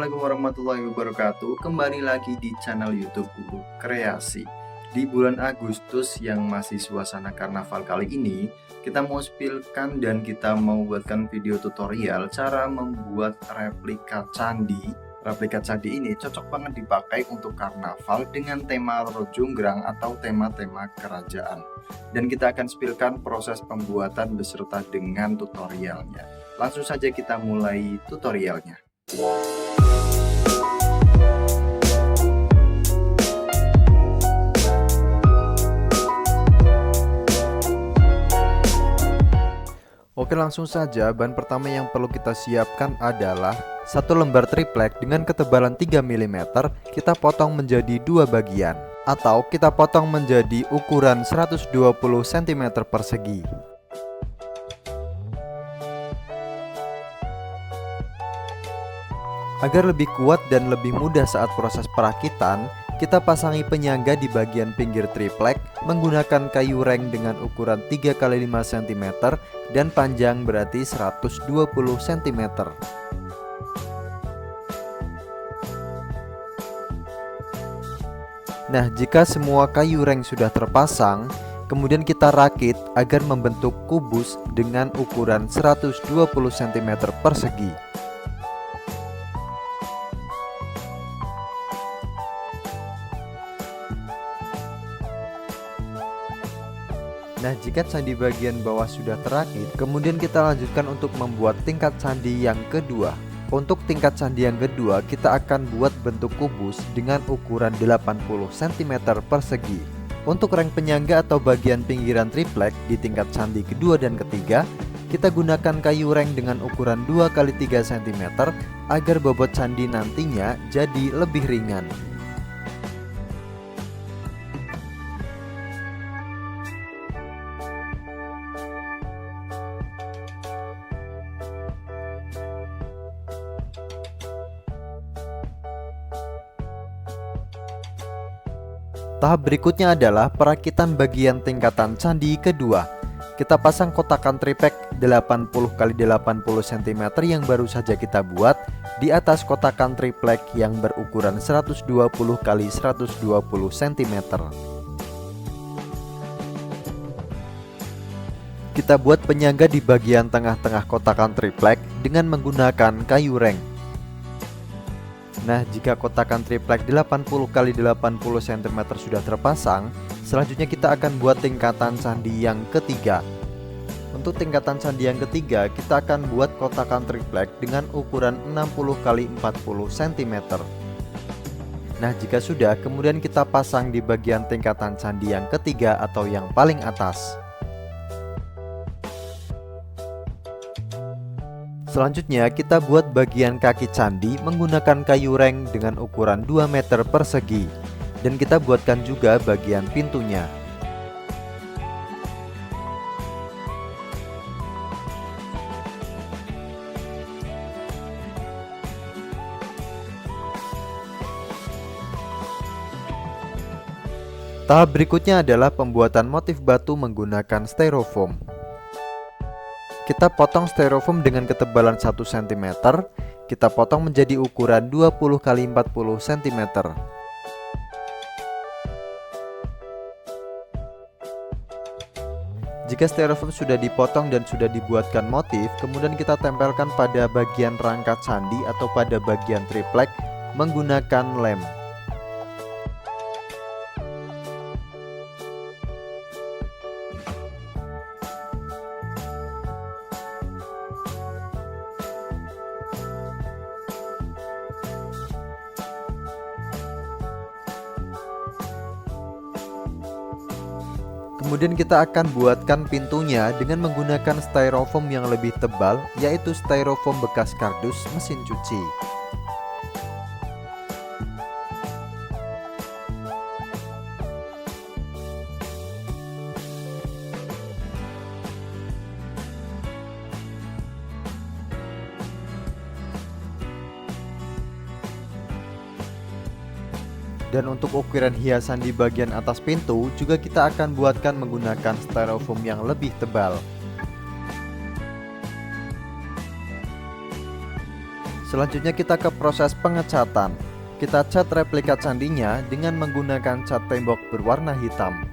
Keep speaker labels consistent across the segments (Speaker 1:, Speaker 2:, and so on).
Speaker 1: Assalamualaikum warahmatullahi wabarakatuh. Kembali lagi di channel YouTube Guru Kreasi. Di bulan Agustus yang masih suasana karnaval kali ini, kita mau spillkan dan kita mau buatkan video tutorial cara membuat replika candi. Replika candi ini cocok banget dipakai untuk karnaval dengan tema Rojonggrang atau tema-tema kerajaan. Dan kita akan spillkan proses pembuatan beserta dengan tutorialnya. Langsung saja kita mulai tutorialnya.
Speaker 2: Oke, langsung saja. Bahan pertama yang perlu kita siapkan adalah satu lembar triplek dengan ketebalan 3 mm. Kita potong menjadi dua bagian, atau kita potong menjadi ukuran 120 cm persegi. Agar lebih kuat dan lebih mudah saat proses perakitan, kita pasangi penyangga di bagian pinggir triplek menggunakan kayu reng dengan ukuran 3 x 5 cm dan panjang berarti 120 cm. Nah, jika semua kayu reng sudah terpasang, kemudian kita rakit agar membentuk kubus dengan ukuran 120 cm persegi. Nah, jika candi bagian bawah sudah terakit, kemudian kita lanjutkan untuk membuat tingkat candi yang kedua. Untuk tingkat candi yang kedua, kita akan buat bentuk kubus dengan ukuran 80 cm persegi. Untuk reng penyangga atau bagian pinggiran triplek di tingkat candi kedua dan ketiga, kita gunakan kayu reng dengan ukuran 2 x 3 cm agar bobot candi nantinya jadi lebih ringan. Tahap berikutnya adalah perakitan bagian tingkatan candi kedua. Kita pasang kotakan triplek 80 x 80 cm yang baru saja kita buat di atas kotakan triplek yang berukuran 120 x 120 cm. Kita buat penyangga di bagian tengah-tengah kotakan triplek dengan menggunakan kayu reng. Nah, jika kotakan triplek 80 x 80 cm sudah terpasang, selanjutnya kita akan buat tingkatan candi yang ketiga. Untuk tingkatan candi yang ketiga, kita akan buat kotakan triplek dengan ukuran 60 x 40 cm. Nah, jika sudah, kemudian kita pasang di bagian tingkatan candi yang ketiga atau yang paling atas. Selanjutnya kita buat bagian kaki candi menggunakan kayu reng dengan ukuran 2 meter persegi. Dan kita buatkan juga bagian pintunya. Tahap berikutnya adalah pembuatan motif batu menggunakan styrofoam. Kita potong styrofoam dengan ketebalan 1 cm. Kita potong menjadi ukuran 20 x 40 cm. Jika styrofoam sudah dipotong dan sudah dibuatkan motif, kemudian kita tempelkan pada bagian rangka candi atau pada bagian triplek menggunakan lem. Kemudian kita akan buatkan pintunya dengan menggunakan styrofoam yang lebih tebal, yaitu styrofoam bekas kardus mesin cuci. Dan untuk ukuran hiasan di bagian atas pintu juga kita akan buatkan menggunakan styrofoam yang lebih tebal. Selanjutnya kita ke proses pengecatan. Kita cat replika candinya dengan menggunakan cat tembok berwarna hitam.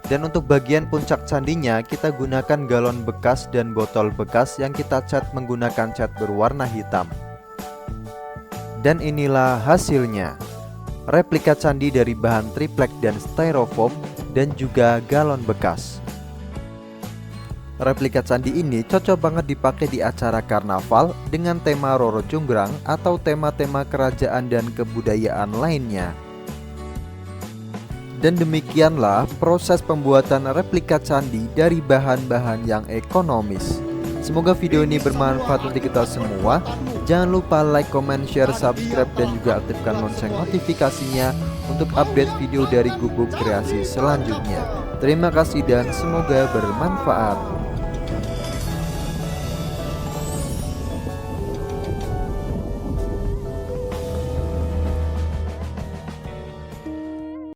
Speaker 2: Dan untuk bagian puncak candinya kita gunakan galon bekas dan botol bekas yang kita cat menggunakan cat berwarna hitam. Dan inilah hasilnya. Replika candi dari bahan triplek dan styrofoam dan juga galon bekas. Replika candi ini cocok banget dipakai di acara karnaval dengan tema Roro Jonggrang atau tema-tema kerajaan dan kebudayaan lainnya. Dan demikianlah proses pembuatan replika candi dari bahan-bahan yang ekonomis. Semoga video ini bermanfaat untuk kita semua. Jangan lupa like, comment, share, subscribe, dan juga aktifkan lonceng notifikasinya untuk update video dari Gubuk Kreasi selanjutnya. Terima kasih dan semoga bermanfaat.